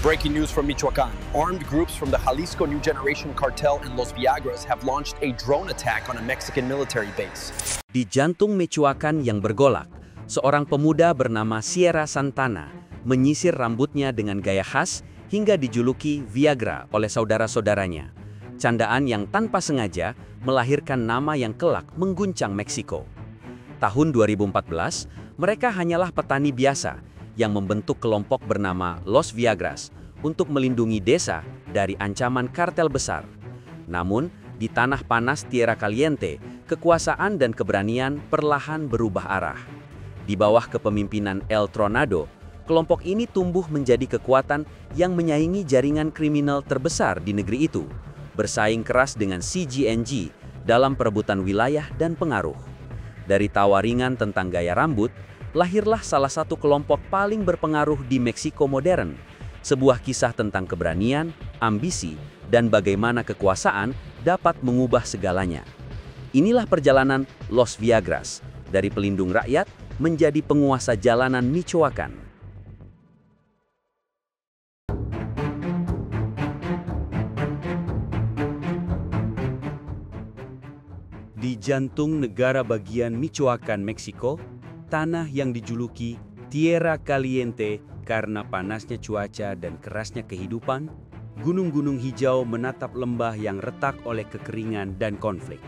Breaking news from Michoacan. Armed groups from the Jalisco New Generation Cartel and Los Viagras have launched a drone attack on a Mexican military base. Di jantung Michoacan yang bergolak, seorang pemuda bernama Sierra Santana menyisir rambutnya dengan gaya khas hingga dijuluki Viagra oleh saudara-saudaranya. Candaan yang tanpa sengaja melahirkan nama yang kelak mengguncang Meksiko. Tahun 2014, mereka hanyalah petani biasa yang membentuk kelompok bernama Los Viagras untuk melindungi desa dari ancaman kartel besar. Namun, di tanah panas Tierra Caliente, kekuasaan dan keberanian perlahan berubah arah. Di bawah kepemimpinan El Tronado, kelompok ini tumbuh menjadi kekuatan yang menyaingi jaringan kriminal terbesar di negeri itu, bersaing keras dengan CGNG dalam perebutan wilayah dan pengaruh. Dari tawa ringan tentang gaya rambut, lahirlah salah satu kelompok paling berpengaruh di Meksiko modern, sebuah kisah tentang keberanian, ambisi, dan bagaimana kekuasaan dapat mengubah segalanya. Inilah perjalanan Los Viagras, dari pelindung rakyat menjadi penguasa jalanan Michoacan. Di jantung negara bagian Michoacan, Meksiko, tanah yang dijuluki Tierra Caliente karena panasnya cuaca dan kerasnya kehidupan, gunung-gunung hijau menatap lembah yang retak oleh kekeringan dan konflik.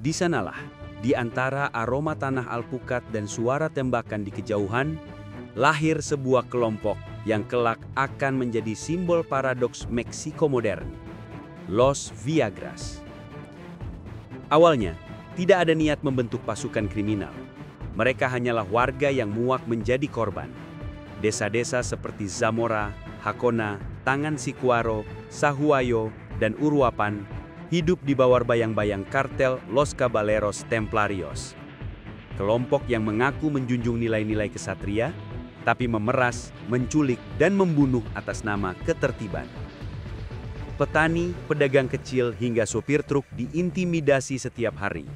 Di sanalah, di antara aroma tanah alpukat dan suara tembakan di kejauhan, lahir sebuah kelompok yang kelak akan menjadi simbol paradoks Meksiko modern, Los Viagras. Awalnya, tidak ada niat membentuk pasukan kriminal. Mereka hanyalah warga yang muak menjadi korban. Desa-desa seperti Zamora, Hakona, Tangansikuaro, Sahuayo, dan Uruapan hidup di bawah bayang-bayang kartel Los Caballeros Templarios. Kelompok yang mengaku menjunjung nilai-nilai kesatria, tapi memeras, menculik, dan membunuh atas nama ketertiban. Petani, pedagang kecil, hingga sopir truk diintimidasi setiap hari.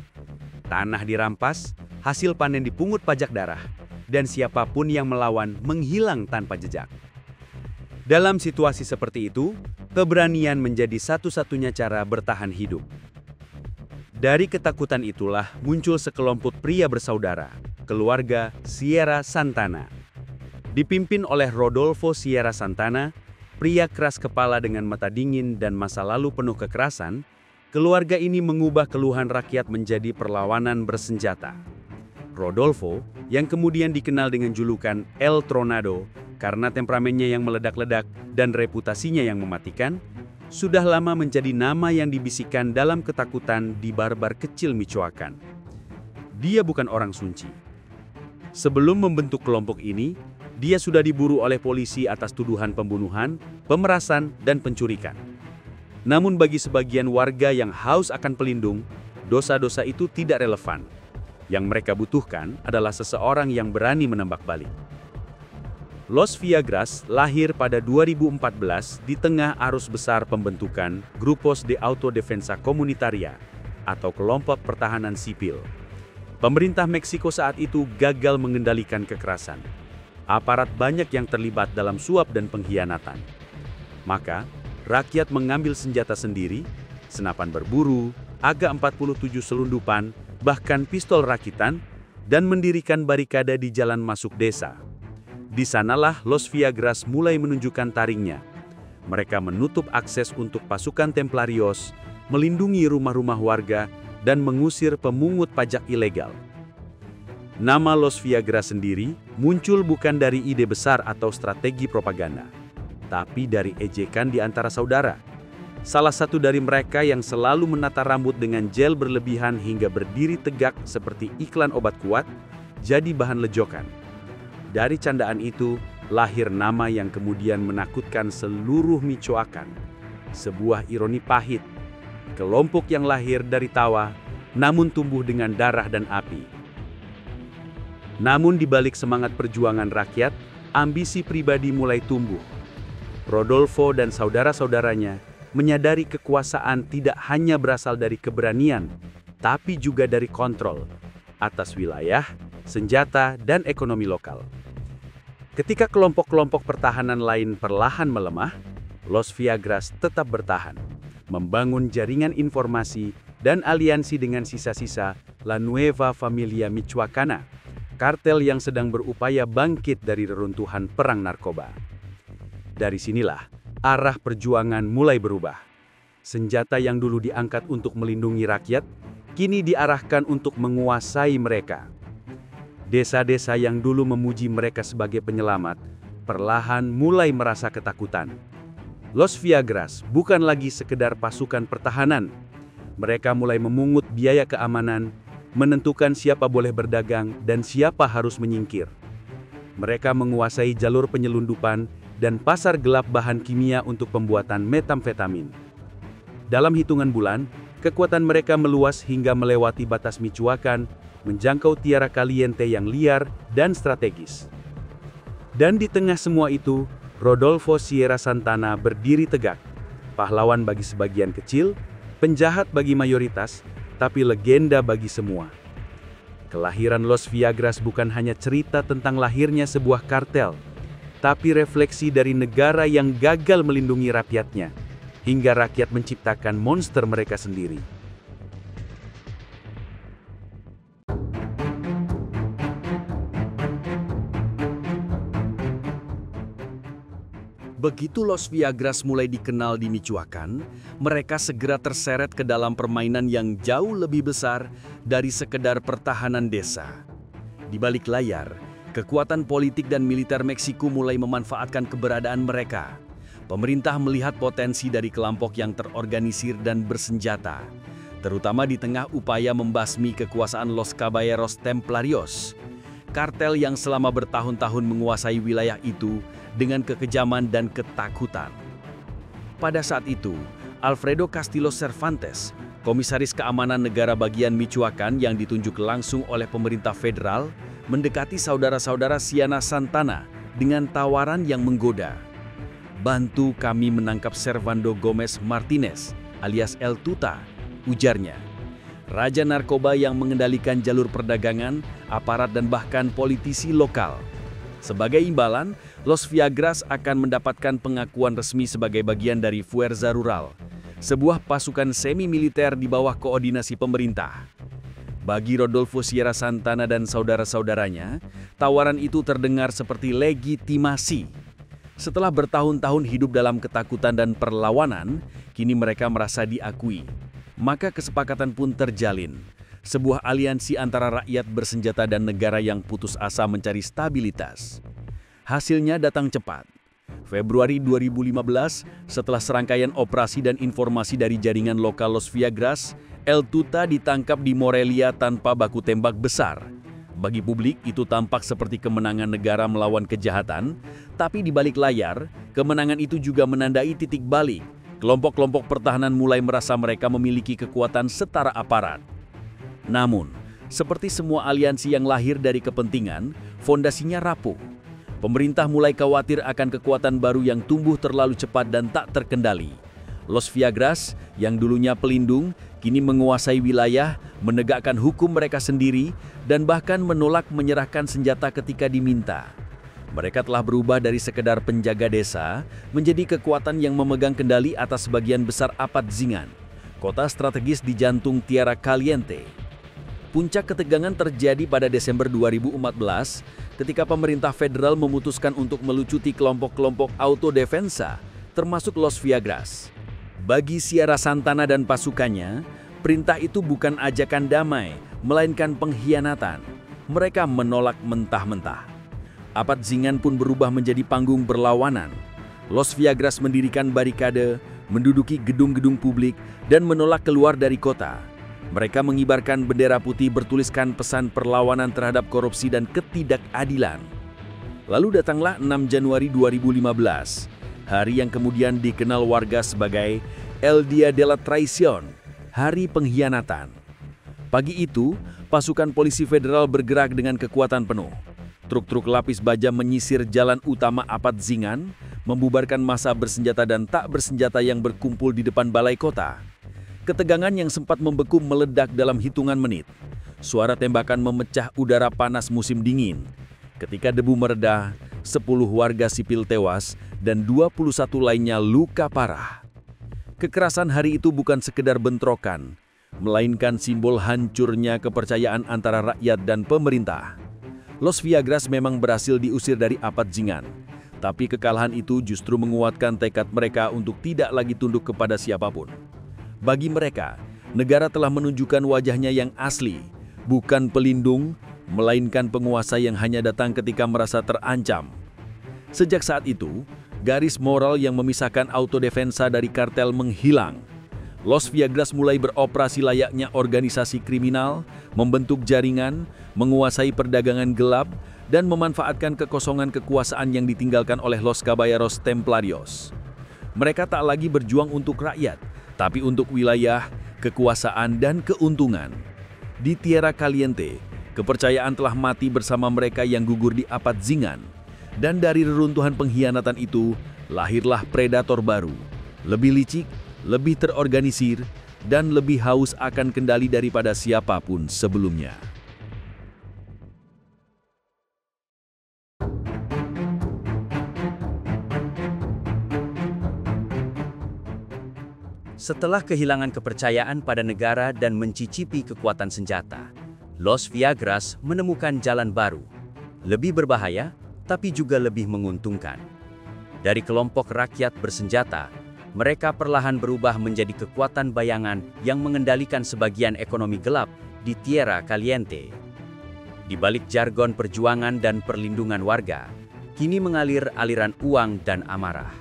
Tanah dirampas, hasil panen dipungut pajak darah, dan siapapun yang melawan menghilang tanpa jejak. Dalam situasi seperti itu, keberanian menjadi satu-satunya cara bertahan hidup. Dari ketakutan itulah muncul sekelompok pria bersaudara, keluarga Sierra Santana. Dipimpin oleh Rodolfo Sierra Santana, pria keras kepala dengan mata dingin dan masa lalu penuh kekerasan, keluarga ini mengubah keluhan rakyat menjadi perlawanan bersenjata. Rodolfo, yang kemudian dikenal dengan julukan El Tronado karena temperamennya yang meledak-ledak dan reputasinya yang mematikan, sudah lama menjadi nama yang dibisikkan dalam ketakutan di barbar kecil Michoacan. Dia bukan orang sunyi. Sebelum membentuk kelompok ini, dia sudah diburu oleh polisi atas tuduhan pembunuhan, pemerasan, dan pencurikan. Namun bagi sebagian warga yang haus akan pelindung, dosa-dosa itu tidak relevan. Yang mereka butuhkan adalah seseorang yang berani menembak balik. Los Viagras lahir pada 2014 di tengah arus besar pembentukan Grupos de Autodefensa Comunitaria atau kelompok pertahanan sipil. Pemerintah Meksiko saat itu gagal mengendalikan kekerasan. Aparat banyak yang terlibat dalam suap dan pengkhianatan. Maka, rakyat mengambil senjata sendiri, senapan berburu, AK-47 selundupan, bahkan pistol rakitan, dan mendirikan barikade di jalan masuk desa. Di sanalah Los Viagras mulai menunjukkan taringnya. Mereka menutup akses untuk pasukan Templarios, melindungi rumah-rumah warga, dan mengusir pemungut pajak ilegal. Nama Los Viagras sendiri muncul bukan dari ide besar atau strategi propaganda, tapi dari ejekan di antara saudara. Salah satu dari mereka yang selalu menata rambut dengan gel berlebihan hingga berdiri tegak seperti iklan obat kuat, jadi bahan lejokan. Dari candaan itu, lahir nama yang kemudian menakutkan seluruh Michoacan. Sebuah ironi pahit, kelompok yang lahir dari tawa, namun tumbuh dengan darah dan api. Namun di balik semangat perjuangan rakyat, ambisi pribadi mulai tumbuh. Rodolfo dan saudara-saudaranya menyadari kekuasaan tidak hanya berasal dari keberanian, tapi juga dari kontrol atas wilayah, senjata, dan ekonomi lokal. Ketika kelompok-kelompok pertahanan lain perlahan melemah, Los Viagras tetap bertahan, membangun jaringan informasi dan aliansi dengan sisa-sisa La Nueva Familia Michoacana, kartel yang sedang berupaya bangkit dari reruntuhan perang narkoba. Dari sinilah, arah perjuangan mulai berubah. Senjata yang dulu diangkat untuk melindungi rakyat, kini diarahkan untuk menguasai mereka. Desa-desa yang dulu memuji mereka sebagai penyelamat, perlahan mulai merasa ketakutan. Los Viagras bukan lagi sekedar pasukan pertahanan. Mereka mulai memungut biaya keamanan, menentukan siapa boleh berdagang dan siapa harus menyingkir. Mereka menguasai jalur penyelundupan dan pasar gelap bahan kimia untuk pembuatan metamfetamin. Dalam hitungan bulan, kekuatan mereka meluas hingga melewati batas Michoacan, menjangkau Tierra Caliente yang liar dan strategis. Dan di tengah semua itu, Rodolfo Sierra Santana berdiri tegak, pahlawan bagi sebagian kecil, penjahat bagi mayoritas, tapi legenda bagi semua. Kelahiran Los Viagras bukan hanya cerita tentang lahirnya sebuah kartel, tapi refleksi dari negara yang gagal melindungi rakyatnya, hingga rakyat menciptakan monster mereka sendiri. Begitu Los Viagras mulai dikenal di Michoacan, mereka segera terseret ke dalam permainan yang jauh lebih besar dari sekedar pertahanan desa. Di balik layar, kekuatan politik dan militer Meksiko mulai memanfaatkan keberadaan mereka. Pemerintah melihat potensi dari kelompok yang terorganisir dan bersenjata, terutama di tengah upaya membasmi kekuasaan Los Caballeros Templarios, kartel yang selama bertahun-tahun menguasai wilayah itu dengan kekejaman dan ketakutan. Pada saat itu, Alfredo Castillo Cervantes, Komisaris Keamanan Negara bagian Michoacan yang ditunjuk langsung oleh pemerintah federal, mendekati saudara-saudara Sierra Santana dengan tawaran yang menggoda. "Bantu kami menangkap Servando Gomez Martinez alias El Tuta," ujarnya. Raja narkoba yang mengendalikan jalur perdagangan, aparat dan bahkan politisi lokal. Sebagai imbalan, Los Viagras akan mendapatkan pengakuan resmi sebagai bagian dari Fuerza Rural, sebuah pasukan semi-militer di bawah koordinasi pemerintah. Bagi Rodolfo Sierra Santana dan saudara-saudaranya, tawaran itu terdengar seperti legitimasi. Setelah bertahun-tahun hidup dalam ketakutan dan perlawanan, kini mereka merasa diakui. Maka kesepakatan pun terjalin. Sebuah aliansi antara rakyat bersenjata dan negara yang putus asa mencari stabilitas. Hasilnya datang cepat. Februari 2015, setelah serangkaian operasi dan informasi dari jaringan lokal Los Viagras, El Tuta ditangkap di Morelia tanpa baku tembak besar. Bagi publik, itu tampak seperti kemenangan negara melawan kejahatan, tapi di balik layar, kemenangan itu juga menandai titik balik. Kelompok-kelompok pertahanan mulai merasa mereka memiliki kekuatan setara aparat. Namun, seperti semua aliansi yang lahir dari kepentingan, fondasinya rapuh. Pemerintah mulai khawatir akan kekuatan baru yang tumbuh terlalu cepat dan tak terkendali. Los Viagras, yang dulunya pelindung, kini menguasai wilayah, menegakkan hukum mereka sendiri, dan bahkan menolak menyerahkan senjata ketika diminta. Mereka telah berubah dari sekedar penjaga desa, menjadi kekuatan yang memegang kendali atas sebagian besar Apatzingán, kota strategis di jantung Tierra Caliente. Puncak ketegangan terjadi pada Desember 2014 ketika pemerintah federal memutuskan untuk melucuti kelompok-kelompok autodefensa, termasuk Los Viagras. Bagi Sierra Santana dan pasukannya, perintah itu bukan ajakan damai, melainkan pengkhianatan. Mereka menolak mentah-mentah. Apatzingán pun berubah menjadi panggung berlawanan. Los Viagras mendirikan barikade, menduduki gedung-gedung publik, dan menolak keluar dari kota. Mereka mengibarkan bendera putih bertuliskan pesan perlawanan terhadap korupsi dan ketidakadilan. Lalu datanglah 6 Januari 2015, hari yang kemudian dikenal warga sebagai El Día de la Traición, Hari Pengkhianatan. Pagi itu, pasukan polisi federal bergerak dengan kekuatan penuh. Truk-truk lapis baja menyisir jalan utama Apatzingán, membubarkan massa bersenjata dan tak bersenjata yang berkumpul di depan balai kota. Ketegangan yang sempat membeku meledak dalam hitungan menit. Suara tembakan memecah udara panas musim dingin. Ketika debu mereda, 10 warga sipil tewas, dan 21 lainnya luka parah. Kekerasan hari itu bukan sekedar bentrokan, melainkan simbol hancurnya kepercayaan antara rakyat dan pemerintah. Los Viagras memang berhasil diusir dari Apatzingan, tapi kekalahan itu justru menguatkan tekad mereka untuk tidak lagi tunduk kepada siapapun. Bagi mereka, negara telah menunjukkan wajahnya yang asli, bukan pelindung, melainkan penguasa yang hanya datang ketika merasa terancam. Sejak saat itu, garis moral yang memisahkan autodefensa dari kartel menghilang. Los Viagras mulai beroperasi layaknya organisasi kriminal, membentuk jaringan, menguasai perdagangan gelap, dan memanfaatkan kekosongan kekuasaan yang ditinggalkan oleh Los Caballeros Templarios. Mereka tak lagi berjuang untuk rakyat, tapi untuk wilayah, kekuasaan, dan keuntungan. Di Tierra Caliente, kepercayaan telah mati bersama mereka yang gugur di Apatzingan. Dan dari reruntuhan pengkhianatan itu, lahirlah predator baru, lebih licik, lebih terorganisir, dan lebih haus akan kendali daripada siapapun sebelumnya. Setelah kehilangan kepercayaan pada negara dan mencicipi kekuatan senjata, Los Viagras menemukan jalan baru, lebih berbahaya, tapi juga lebih menguntungkan. Dari kelompok rakyat bersenjata, mereka perlahan berubah menjadi kekuatan bayangan yang mengendalikan sebagian ekonomi gelap di Tierra Caliente. Di balik jargon perjuangan dan perlindungan warga, kini mengalir aliran uang dan amarah.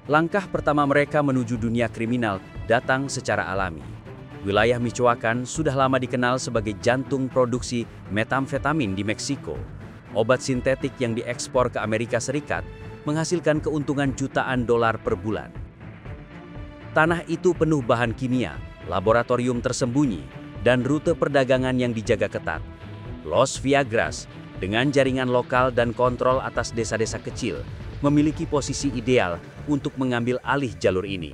Langkah pertama mereka menuju dunia kriminal datang secara alami. Wilayah Michoacán sudah lama dikenal sebagai jantung produksi metamfetamin di Meksiko. Obat sintetik yang diekspor ke Amerika Serikat menghasilkan keuntungan jutaan dolar per bulan. Tanah itu penuh bahan kimia, laboratorium tersembunyi, dan rute perdagangan yang dijaga ketat. Los Viagras, dengan jaringan lokal dan kontrol atas desa-desa kecil, memiliki posisi ideal untuk mengambil alih jalur ini.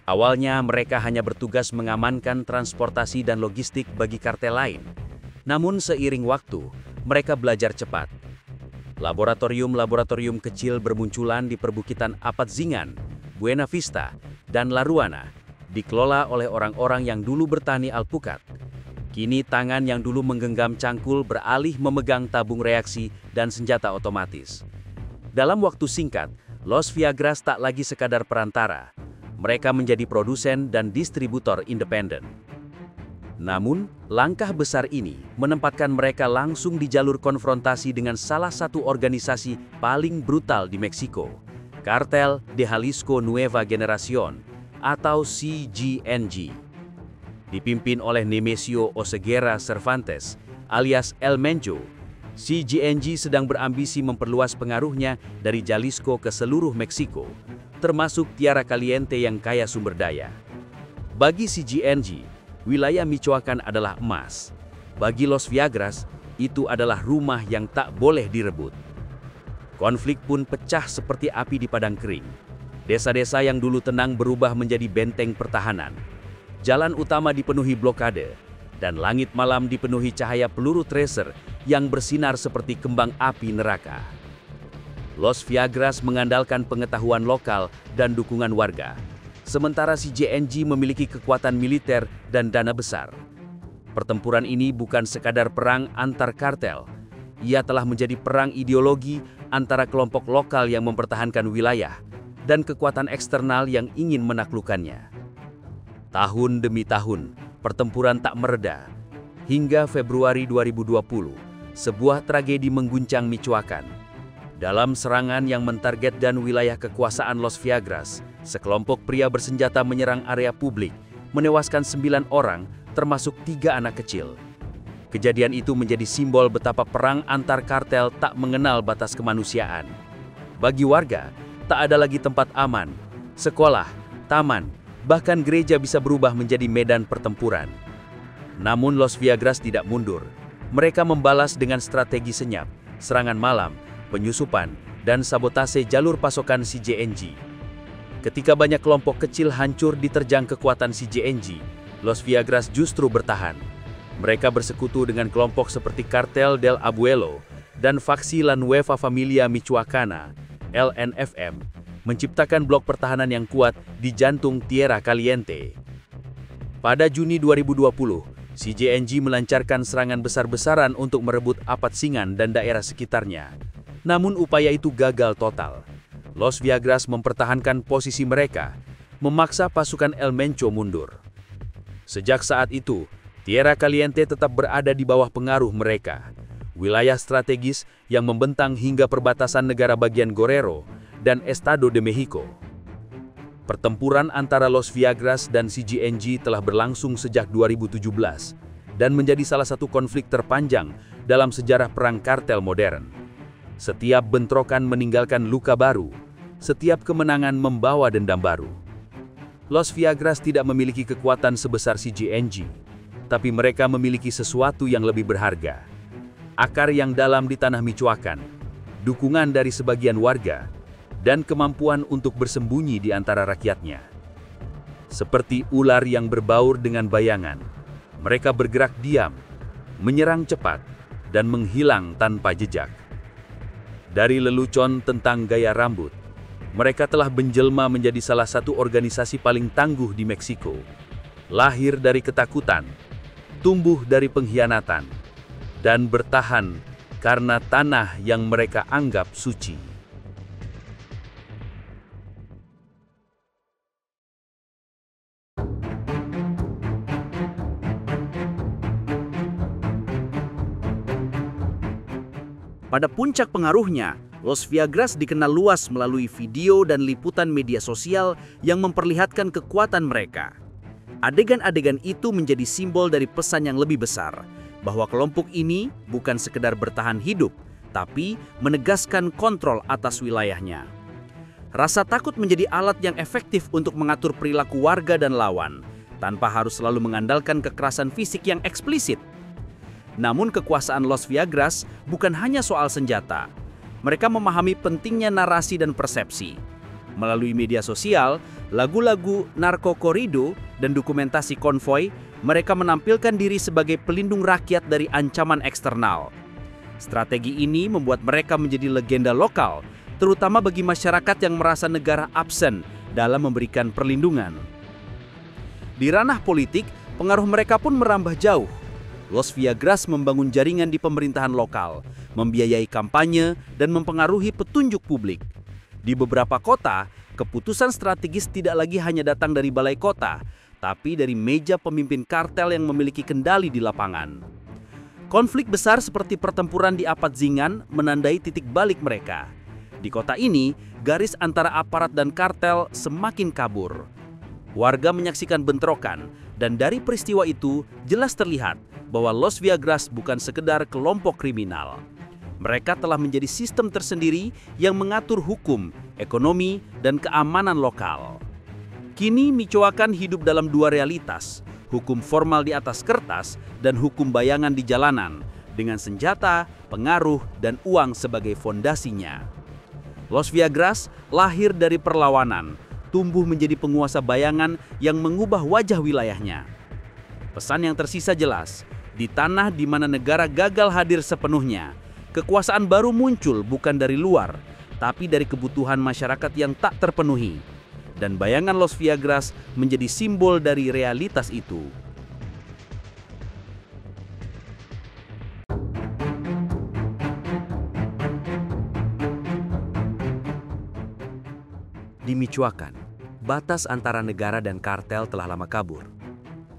Awalnya mereka hanya bertugas mengamankan transportasi dan logistik bagi kartel lain. Namun seiring waktu, mereka belajar cepat. Laboratorium-laboratorium kecil bermunculan di perbukitan Apatzingan, Buena Vista, dan La Ruana, dikelola oleh orang-orang yang dulu bertani alpukat. Kini tangan yang dulu menggenggam cangkul beralih memegang tabung reaksi dan senjata otomatis. Dalam waktu singkat, Los Viagras tak lagi sekadar perantara. Mereka menjadi produsen dan distributor independen. Namun, langkah besar ini menempatkan mereka langsung di jalur konfrontasi dengan salah satu organisasi paling brutal di Meksiko, Cartel de Jalisco Nueva Generación atau CGNG. Dipimpin oleh Nemesio Oseguera Cervantes alias El Mencho, CGNG sedang berambisi memperluas pengaruhnya dari Jalisco ke seluruh Meksiko, termasuk Tierra Caliente yang kaya sumber daya. Bagi CGNG, wilayah Michoacán adalah emas. Bagi Los Viagras, itu adalah rumah yang tak boleh direbut. Konflik pun pecah seperti api di padang kering. Desa-desa yang dulu tenang berubah menjadi benteng pertahanan. Jalan utama dipenuhi blokade, dan langit malam dipenuhi cahaya peluru tracer yang bersinar seperti kembang api neraka. Los Viagras mengandalkan pengetahuan lokal dan dukungan warga, sementara CGNG memiliki kekuatan militer dan dana besar. Pertempuran ini bukan sekadar perang antar kartel. Ia telah menjadi perang ideologi antara kelompok lokal yang mempertahankan wilayah dan kekuatan eksternal yang ingin menaklukkannya. Tahun demi tahun, pertempuran tak mereda. Hingga Februari 2020, sebuah tragedi mengguncang Michoacán. Dalam serangan yang mentarget dan wilayah kekuasaan Los Viagras, sekelompok pria bersenjata menyerang area publik, menewaskan 9 orang, termasuk 3 anak kecil. Kejadian itu menjadi simbol betapa perang antar kartel tak mengenal batas kemanusiaan. Bagi warga, tak ada lagi tempat aman. Sekolah, taman, bahkan gereja bisa berubah menjadi medan pertempuran. Namun Los Viagras tidak mundur. Mereka membalas dengan strategi senyap, serangan malam, penyusupan, dan sabotase jalur pasokan CGNG. Ketika banyak kelompok kecil hancur diterjang kekuatan CGNG, Los Viagras justru bertahan. Mereka bersekutu dengan kelompok seperti Cartel del Abuelo, dan faksi La Nueva Familia Michoacana, LNFM, menciptakan blok pertahanan yang kuat di jantung Tierra Caliente. Pada Juni 2020, CJNG melancarkan serangan besar-besaran untuk merebut Apatzingan dan daerah sekitarnya. Namun upaya itu gagal total. Los Viagras mempertahankan posisi mereka, memaksa pasukan El Mencho mundur. Sejak saat itu, Tierra Caliente tetap berada di bawah pengaruh mereka, wilayah strategis yang membentang hingga perbatasan negara bagian Guerrero dan Estado de Mexico. Pertempuran antara Los Viagras dan CJNG telah berlangsung sejak 2017 dan menjadi salah satu konflik terpanjang dalam sejarah perang kartel modern. Setiap bentrokan meninggalkan luka baru, setiap kemenangan membawa dendam baru. Los Viagras tidak memiliki kekuatan sebesar CJNG, tapi mereka memiliki sesuatu yang lebih berharga. Akar yang dalam di tanah Michoacan, dukungan dari sebagian warga, dan kemampuan untuk bersembunyi di antara rakyatnya. Seperti ular yang berbaur dengan bayangan, mereka bergerak diam, menyerang cepat, dan menghilang tanpa jejak. Dari lelucon tentang gaya rambut, mereka telah menjelma menjadi salah satu organisasi paling tangguh di Meksiko. Lahir dari ketakutan, tumbuh dari pengkhianatan, dan bertahan karena tanah yang mereka anggap suci. Pada puncak pengaruhnya, Los Viagras dikenal luas melalui video dan liputan media sosial yang memperlihatkan kekuatan mereka. Adegan-adegan itu menjadi simbol dari pesan yang lebih besar, bahwa kelompok ini bukan sekedar bertahan hidup, tapi menegaskan kontrol atas wilayahnya. Rasa takut menjadi alat yang efektif untuk mengatur perilaku warga dan lawan, tanpa harus selalu mengandalkan kekerasan fisik yang eksplisit. Namun kekuasaan Los Viagras bukan hanya soal senjata. Mereka memahami pentingnya narasi dan persepsi. Melalui media sosial, lagu-lagu narko corrido, dan dokumentasi konvoi, mereka menampilkan diri sebagai pelindung rakyat dari ancaman eksternal. Strategi ini membuat mereka menjadi legenda lokal, terutama bagi masyarakat yang merasa negara absen dalam memberikan perlindungan. Di ranah politik, pengaruh mereka pun merambah jauh. Los Viagras membangun jaringan di pemerintahan lokal, membiayai kampanye, dan mempengaruhi petunjuk publik. Di beberapa kota, keputusan strategis tidak lagi hanya datang dari balai kota, tapi dari meja pemimpin kartel yang memiliki kendali di lapangan. Konflik besar seperti pertempuran di Apatzingan menandai titik balik mereka. Di kota ini, garis antara aparat dan kartel semakin kabur. Warga menyaksikan bentrokan, dan dari peristiwa itu jelas terlihat bahwa Los Viagras bukan sekedar kelompok kriminal. Mereka telah menjadi sistem tersendiri yang mengatur hukum, ekonomi, dan keamanan lokal. Kini Michoacan hidup dalam dua realitas, hukum formal di atas kertas dan hukum bayangan di jalanan, dengan senjata, pengaruh, dan uang sebagai fondasinya. Los Viagras lahir dari perlawanan, tumbuh menjadi penguasa bayangan yang mengubah wajah wilayahnya. Pesan yang tersisa jelas, di tanah di mana negara gagal hadir sepenuhnya, kekuasaan baru muncul bukan dari luar, tapi dari kebutuhan masyarakat yang tak terpenuhi. Dan bayangan Los Viagras menjadi simbol dari realitas itu. Di Michoacan, batas antara negara dan kartel telah lama kabur.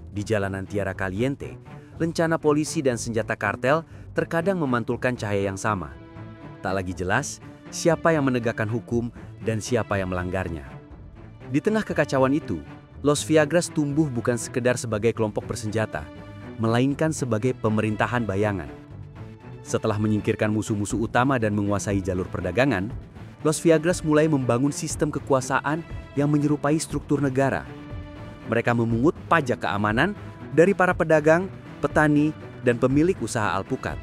Di jalanan Tierra Caliente, lencana polisi dan senjata kartel terkadang memantulkan cahaya yang sama. Tak lagi jelas siapa yang menegakkan hukum dan siapa yang melanggarnya. Di tengah kekacauan itu, Los Viagras tumbuh bukan sekedar sebagai kelompok bersenjata, melainkan sebagai pemerintahan bayangan. Setelah menyingkirkan musuh-musuh utama dan menguasai jalur perdagangan, Los Viagras mulai membangun sistem kekuasaan yang menyerupai struktur negara. Mereka memungut pajak keamanan dari para pedagang, petani, dan pemilik usaha alpukat.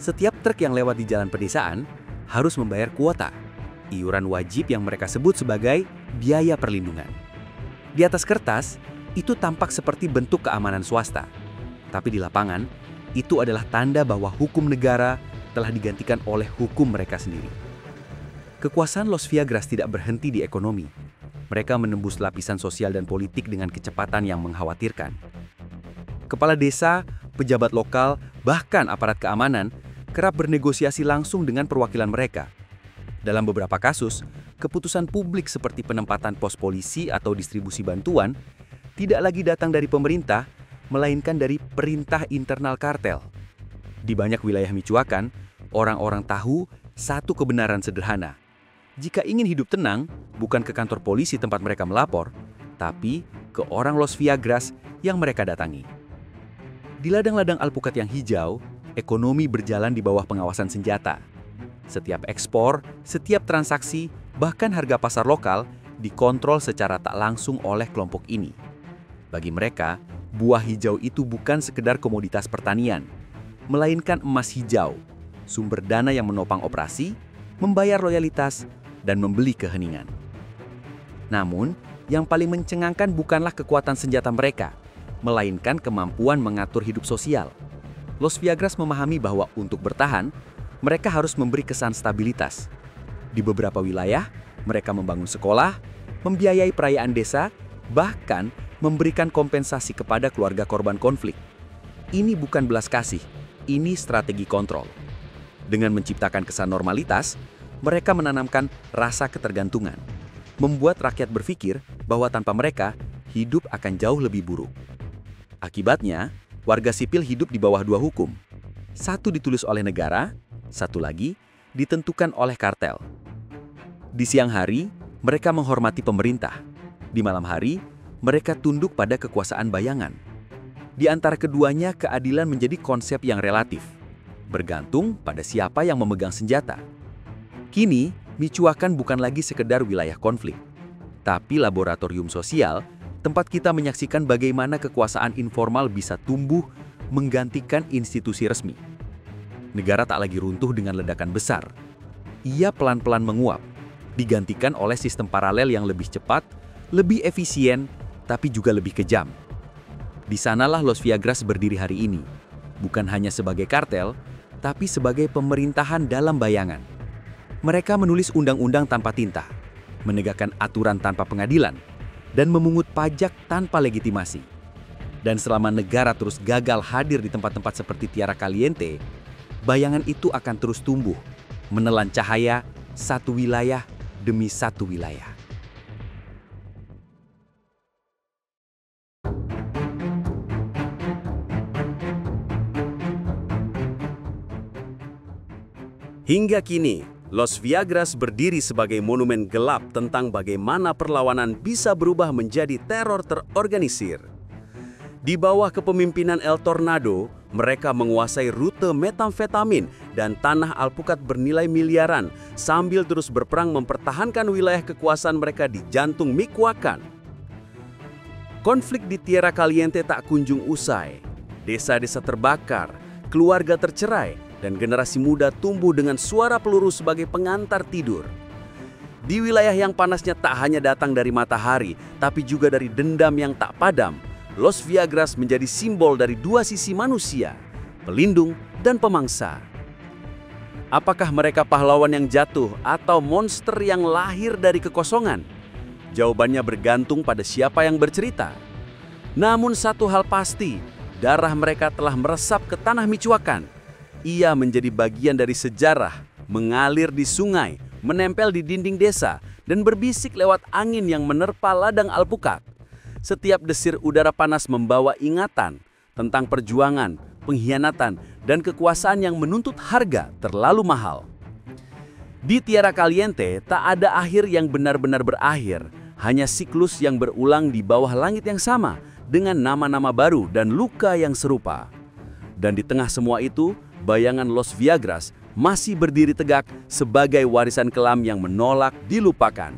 Setiap truk yang lewat di jalan pedesaan harus membayar kuota, iuran wajib yang mereka sebut sebagai biaya perlindungan. Di atas kertas, itu tampak seperti bentuk keamanan swasta. Tapi di lapangan, itu adalah tanda bahwa hukum negara telah digantikan oleh hukum mereka sendiri. Kekuasaan Los Viagras tidak berhenti di ekonomi. Mereka menembus lapisan sosial dan politik dengan kecepatan yang mengkhawatirkan. Kepala desa, pejabat lokal, bahkan aparat keamanan kerap bernegosiasi langsung dengan perwakilan mereka. Dalam beberapa kasus, keputusan publik seperti penempatan pos polisi atau distribusi bantuan tidak lagi datang dari pemerintah, melainkan dari perintah internal kartel. Di banyak wilayah Michoacan, orang-orang tahu satu kebenaran sederhana. Jika ingin hidup tenang, bukan ke kantor polisi tempat mereka melapor, tapi ke orang Los Viagras yang mereka datangi. Di ladang-ladang alpukat yang hijau, ekonomi berjalan di bawah pengawasan senjata. Setiap ekspor, setiap transaksi, bahkan harga pasar lokal dikontrol secara tak langsung oleh kelompok ini. Bagi mereka, buah hijau itu bukan sekedar komoditas pertanian, melainkan emas hijau, sumber dana yang menopang operasi, membayar loyalitas, dan membeli keheningan. Namun, yang paling mencengangkan bukanlah kekuatan senjata mereka, melainkan kemampuan mengatur hidup sosial. Los Viagras memahami bahwa untuk bertahan, mereka harus memberi kesan stabilitas. Di beberapa wilayah, mereka membangun sekolah, membiayai perayaan desa, bahkan memberikan kompensasi kepada keluarga korban konflik. Ini bukan belas kasih, ini strategi kontrol. Dengan menciptakan kesan normalitas, mereka menanamkan rasa ketergantungan, membuat rakyat berpikir bahwa tanpa mereka, hidup akan jauh lebih buruk. Akibatnya, warga sipil hidup di bawah dua hukum. Satu ditulis oleh negara, satu lagi ditentukan oleh kartel. Di siang hari, mereka menghormati pemerintah. Di malam hari, mereka tunduk pada kekuasaan bayangan. Di antara keduanya, keadilan menjadi konsep yang relatif, bergantung pada siapa yang memegang senjata. Kini, Michoacan bukan lagi sekedar wilayah konflik, tapi laboratorium sosial, tempat kita menyaksikan bagaimana kekuasaan informal bisa tumbuh menggantikan institusi resmi. Negara tak lagi runtuh dengan ledakan besar. Ia pelan-pelan menguap, digantikan oleh sistem paralel yang lebih cepat, lebih efisien, tapi juga lebih kejam. Di sanalah Los Viagras berdiri hari ini, bukan hanya sebagai kartel, tapi sebagai pemerintahan dalam bayangan. Mereka menulis undang-undang tanpa tinta, menegakkan aturan tanpa pengadilan, dan memungut pajak tanpa legitimasi. Dan selama negara terus gagal hadir di tempat-tempat seperti Tierra Caliente, bayangan itu akan terus tumbuh, menelan cahaya satu wilayah demi satu wilayah. Hingga kini, Los Viagras berdiri sebagai monumen gelap tentang bagaimana perlawanan bisa berubah menjadi teror terorganisir. Di bawah kepemimpinan El Tornado, mereka menguasai rute metamfetamin dan tanah alpukat bernilai miliaran sambil terus berperang mempertahankan wilayah kekuasaan mereka di jantung Michoacan. Konflik di Tierra Caliente tak kunjung usai. Desa-desa terbakar, keluarga tercerai, dan generasi muda tumbuh dengan suara peluru sebagai pengantar tidur. Di wilayah yang panasnya tak hanya datang dari matahari, tapi juga dari dendam yang tak padam, Los Viagras menjadi simbol dari dua sisi manusia, pelindung dan pemangsa. Apakah mereka pahlawan yang jatuh atau monster yang lahir dari kekosongan? Jawabannya bergantung pada siapa yang bercerita. Namun satu hal pasti, darah mereka telah meresap ke tanah Michoacan. Ia menjadi bagian dari sejarah, mengalir di sungai, menempel di dinding desa, dan berbisik lewat angin yang menerpa ladang alpukat. Setiap desir udara panas membawa ingatan tentang perjuangan, pengkhianatan, dan kekuasaan yang menuntut harga terlalu mahal. Di Tierra Caliente, tak ada akhir yang benar-benar berakhir, hanya siklus yang berulang di bawah langit yang sama, dengan nama-nama baru dan luka yang serupa. Dan di tengah semua itu, bayangan Los Viagras masih berdiri tegak sebagai warisan kelam yang menolak dilupakan.